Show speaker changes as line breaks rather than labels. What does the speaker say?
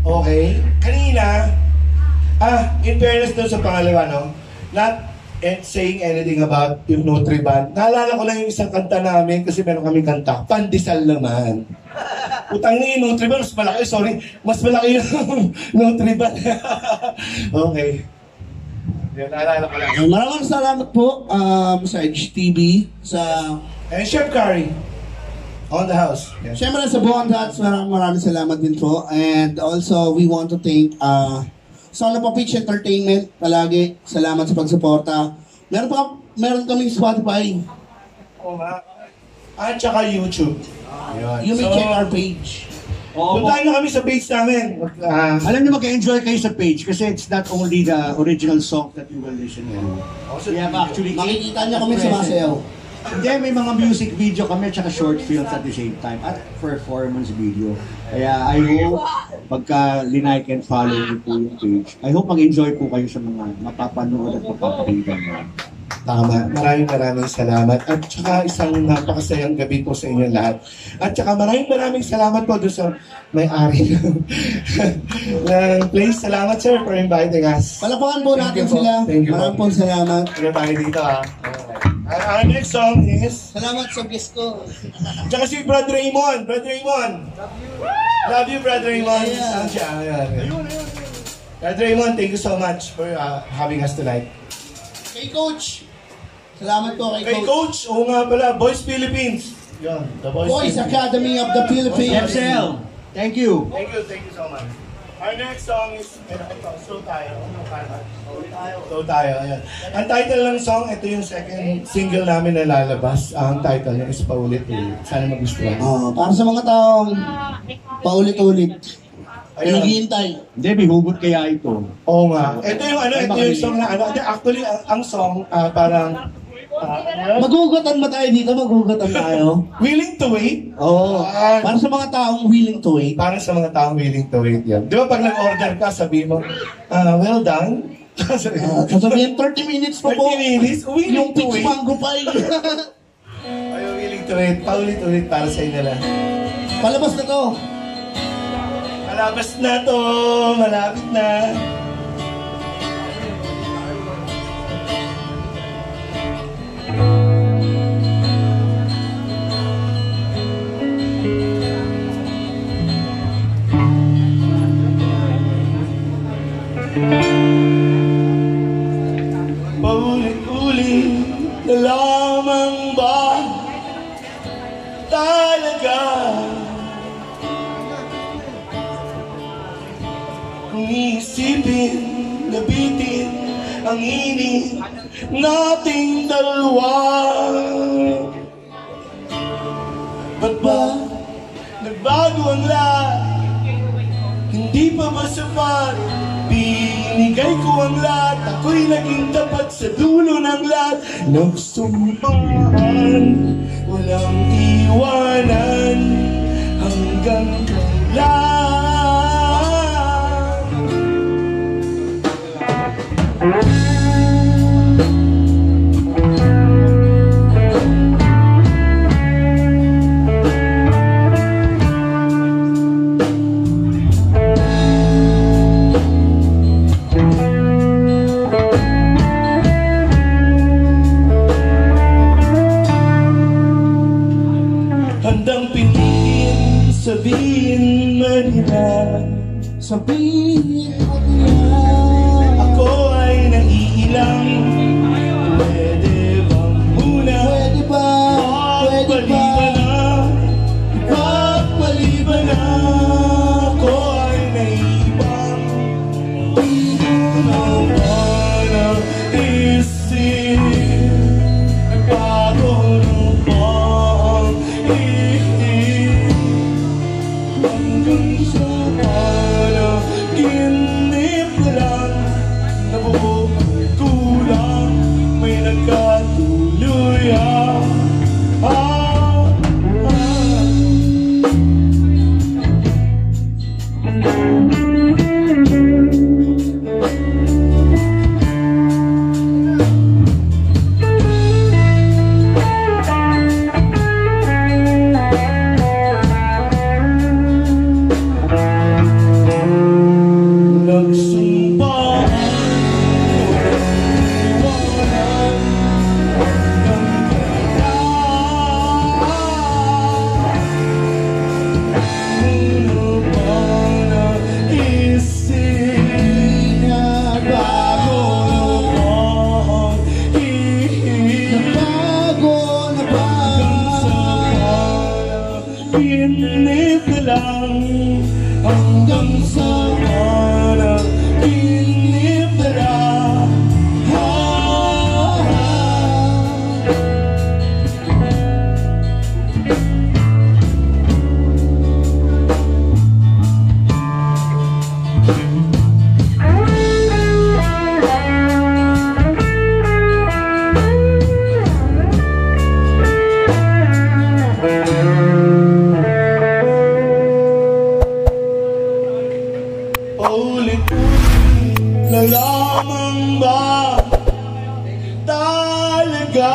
Okay? Kanina, in fairness doon sa pangalawa, no? Not saying anything about yung Nutriban. Naalala ko lang yung isang kanta namin kasi meron kaming kanta. Pandesal naman. Utang niya yung Nutriban, mas malaki. Sorry, mas malaki yung Nutriban. Okay. Yan, naalala ko lang.
Maraming salamat po sa HTV, sa...
And Chef Curry, on the house. Yeah.
Siyempre sa buong Dots, maraming salamat din po. And also, we want to thank Solo Pitch Entertainment. Palagi, salamat sa pagsuporta. Meron kaming Spotify.
Oo nga. At saka YouTube.
You may check our page.
Puntahan nyo kami sa page namin.
Alam niyo, mag-enjoy kayo sa page kasi it's not only the original song that you will listen to. We have actually...
Makikita niyo kami sumasayaw.
Hindi, may mga music video kami at saka short films at the same time at performance video. Kaya I hope pagka linike and follow niyo po yung page, I hope mag-enjoy po kayo sa mga mapapanood at mapapakinggan mo.
Tama. Maraming salamat. At saka isang napakasayang gabi po sa inyo lahat. At saka maraming salamat po doon sa may-ari ng place. Salamat sir for inviting us.
Palapakan po natin sila.
Thank you.
Maraming po salamat.
Kaya tayo dito Our next song is...
Salamat sa guest ko.
Tsaka si Brad Raymond. Brad Raymond. Love you, Brad Raymond.
Yeah.
Saan siya? Brad Raymond, thank you so much for having us tonight.
Kay Coach. Salamat po kay
Kay
Coach.
Coach, oo nga pala, Boys Philippines. Yan, the
Boys Academy of the Philippines.
FCL, thank you.
Thank you so much. Our next song is, So Tayo. So Tayo, ayan. Ang title ng song, ito yung second single namin na lalabas. Ang title niya is Paulit-Ulit. Sana magustuhan.
Para sa mga taong paulit-ulit. Naghihintay.
Hindi, may hugot kaya ito.
Oo nga. Ito yung song na Actually, ang song parang...
Magugutan ba tayo dito? Magugutan tayo?
Willing to wait?
Oo. Para sa mga taong willing to wait.
Para sa mga taong willing to wait yan. Di ba pag nag-order ka, sabi mo, well done.
Sasabihin, 30 minutes pa po.
30 minutes? Willing
yung
to
peach
wait.
mango pie.
Ay, willing to wait. Paulit-ulit para sa inyo lang.
Palabas na to.
Malabas na to. Malapit na. Paulit-ulit na lamang ba talaga kung iisipin, nabitin ang init nating dalawa? Ba't ba nagbago ang lahat? Hindi pa ba sapat? Binigay ko ang lahat, ako'y naging tapat sa dulo ng lahat. Nagsumpaan, walang iwanan, hanggang kailan. Handang piliin, sabihin man nila,
Sabihin mo nila,
ako ay naiilang. Pwede bang muna?
pwede ba? Pwede ba?
Pagpaliban na, ako ay naibang. Di mo naman ang isip, nagbago na ba ang ihip? Hanggang sa lang hanggang sa panaginip na lang. Paulit-ulit na lamang ba talaga?